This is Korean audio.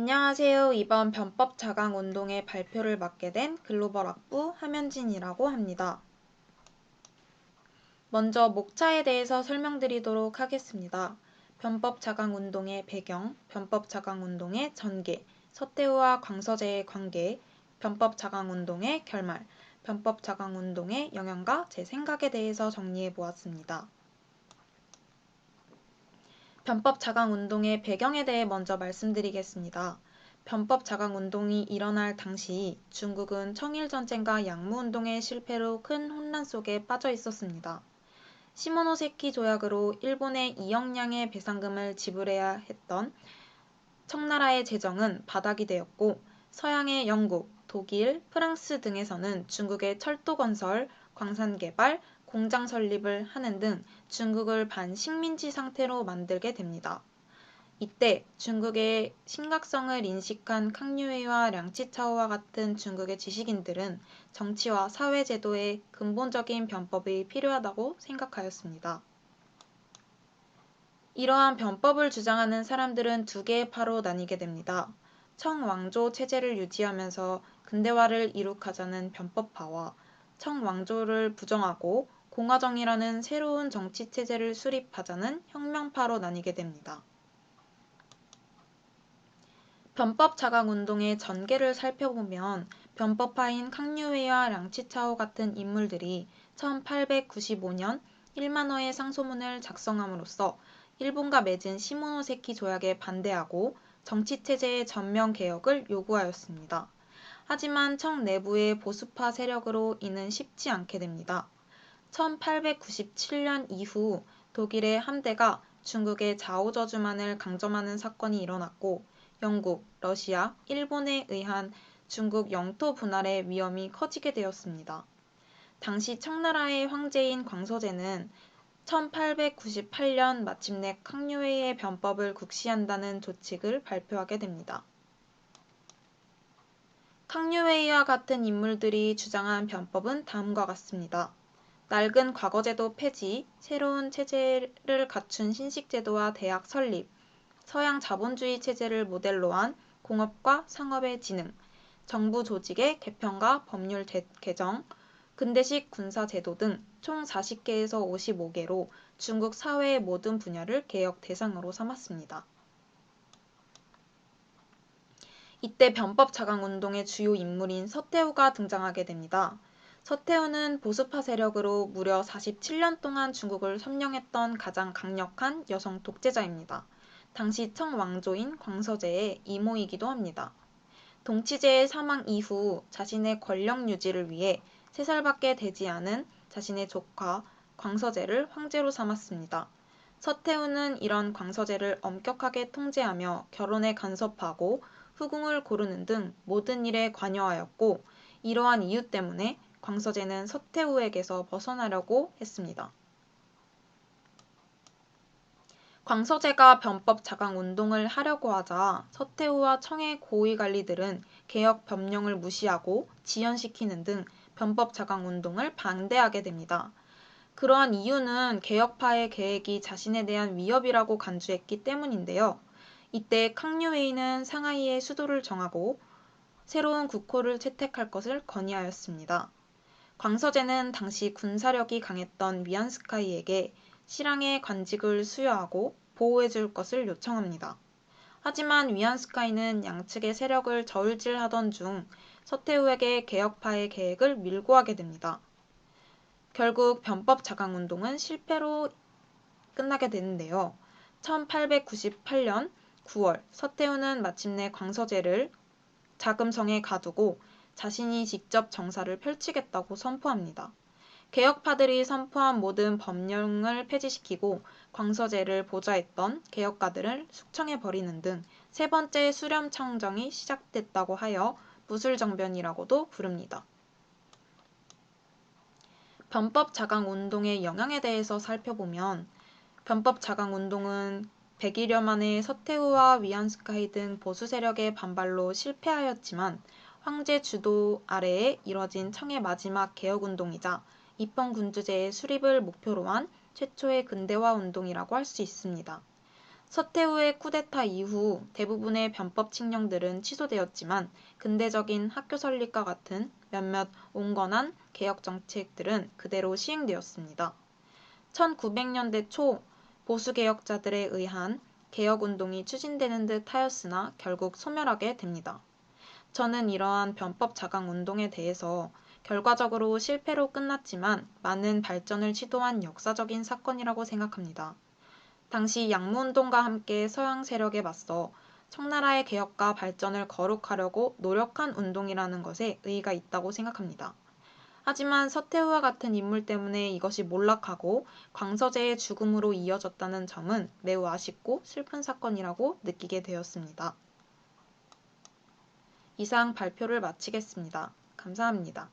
안녕하세요. 이번 변법 자강 운동의 발표를 맡게 된 글로벌 학부 함현진이라고 합니다. 먼저 목차에 대해서 설명드리도록 하겠습니다. 변법 자강 운동의 배경, 변법 자강 운동의 전개, 서태후와 광서제의 관계, 변법 자강 운동의 결말, 변법 자강 운동의 영향과 제 생각에 대해서 정리해 보았습니다. 변법 자강 운동의 배경에 대해 먼저 말씀드리겠습니다. 변법 자강 운동이 일어날 당시 중국은 청일전쟁과 양무운동의 실패로 큰 혼란 속에 빠져 있었습니다. 시모노세키 조약으로 일본에 2억량의 배상금을 지불해야 했던 청나라의 재정은 바닥이 되었고, 서양의 영국, 독일, 프랑스 등에서는 중국의 철도 건설, 광산 개발, 공장 설립을 하는 등 중국을 반식민지 상태로 만들게 됩니다. 이때 중국의 심각성을 인식한 캉류웨이와 량치차오와 같은 중국의 지식인들은 정치와 사회 제도에 근본적인 변법이 필요하다고 생각하였습니다. 이러한 변법을 주장하는 사람들은 두 개의 파로 나뉘게 됩니다. 청왕조 체제를 유지하면서 근대화를 이룩하자는 변법파와 청왕조를 부정하고 공화정이라는 새로운 정치 체제를 수립하자는 혁명파로 나뉘게 됩니다. 변법 자강 운동의 전개를 살펴보면 변법파인 캉류웨이와 량치차오 같은 인물들이 1895년 1만어의 상소문을 작성함으로써 일본과 맺은 시모노세키 조약에 반대하고 정치체제의 전면 개혁을 요구하였습니다. 하지만 청 내부의 보수파 세력으로 이는 쉽지 않게 됩니다. 1897년 이후 독일의 함대가 중국의 자오저주만을 강점하는 사건이 일어났고, 영국, 러시아, 일본에 의한 중국 영토 분할의 위험이 커지게 되었습니다. 당시 청나라의 황제인 광서제는 1898년 마침내 캉류웨이의 변법을 국시한다는 조칙을 발표하게 됩니다. 캉류웨이와 같은 인물들이 주장한 변법은 다음과 같습니다. 낡은 과거제도 폐지, 새로운 체제를 갖춘 신식제도와 대학 설립, 서양 자본주의 체제를 모델로 한 공업과 상업의 진흥, 정부 조직의 개편과 법률 개정, 근대식 군사제도 등 총 40개에서 55개로 중국 사회의 모든 분야를 개혁 대상으로 삼았습니다. 이때 변법 자강 운동의 주요 인물인 서태후가 등장하게 됩니다. 서태후는 보수파 세력으로 무려 47년 동안 중국을 점령했던 가장 강력한 여성 독재자입니다. 당시 청왕조인 광서제의 이모이기도 합니다. 동치제의 사망 이후 자신의 권력 유지를 위해 3살밖에 되지 않은 자신의 조카 광서제를 황제로 삼았습니다. 서태후는 이런 광서제를 엄격하게 통제하며 결혼에 간섭하고 후궁을 고르는 등 모든 일에 관여하였고, 이러한 이유 때문에 광서제는 서태후에게서 벗어나려고 했습니다. 광서제가 변법 자강 운동을 하려고 하자 서태후와 청의 고위관리들은 개혁 법령을 무시하고 지연시키는 등 변법 자강 운동을 반대하게 됩니다. 그러한 이유는 개혁파의 계획이 자신에 대한 위협이라고 간주했기 때문인데요. 이때 캉류웨이는 상하이의 수도를 정하고 새로운 국호를 채택할 것을 건의하였습니다. 광서제는 당시 군사력이 강했던 위안스카이에게 실향의 관직을 수여하고 보호해줄 것을 요청합니다. 하지만 위안스카이는 양측의 세력을 저울질하던 중 서태후에게 개혁파의 계획을 밀고하게 됩니다. 결국 변법 자강 운동은 실패로 끝나게 되는데요. 1898년 9월 서태후는 마침내 광서제를 자금성에 가두고 자신이 직접 정사를 펼치겠다고 선포합니다. 개혁파들이 선포한 모든 법령을 폐지시키고 광서제를 보좌했던 개혁가들을 숙청해버리는 등 세 번째 수렴청정이 시작됐다고 하여 무술정변이라고도 부릅니다. 변법 자강 운동의 영향에 대해서 살펴보면 변법 자강 운동은 100여여 만의 서태후와 위안스카이 등 보수 세력의 반발로 실패하였지만 황제 주도 아래에 이뤄진 청의 마지막 개혁운동이자 입헌군주제의 수립을 목표로 한 최초의 근대화 운동이라고 할 수 있습니다. 서태후의 쿠데타 이후 대부분의 변법 칙령들은 취소되었지만 근대적인 학교 설립과 같은 몇몇 온건한 개혁 정책들은 그대로 시행되었습니다. 1900년대 초 보수개혁자들에 의한 개혁운동이 추진되는 듯 하였으나 결국 소멸하게 됩니다. 저는 이러한 변법 자강 운동에 대해서 결과적으로 실패로 끝났지만 많은 발전을 시도한 역사적인 사건이라고 생각합니다. 당시 양무운동과 함께 서양 세력에 맞서 청나라의 개혁과 발전을 거룩하려고 노력한 운동이라는 것에 의의가 있다고 생각합니다. 하지만 서태후와 같은 인물 때문에 이것이 몰락하고 광서제의 죽음으로 이어졌다는 점은 매우 아쉽고 슬픈 사건이라고 느끼게 되었습니다. 이상 발표를 마치겠습니다. 감사합니다.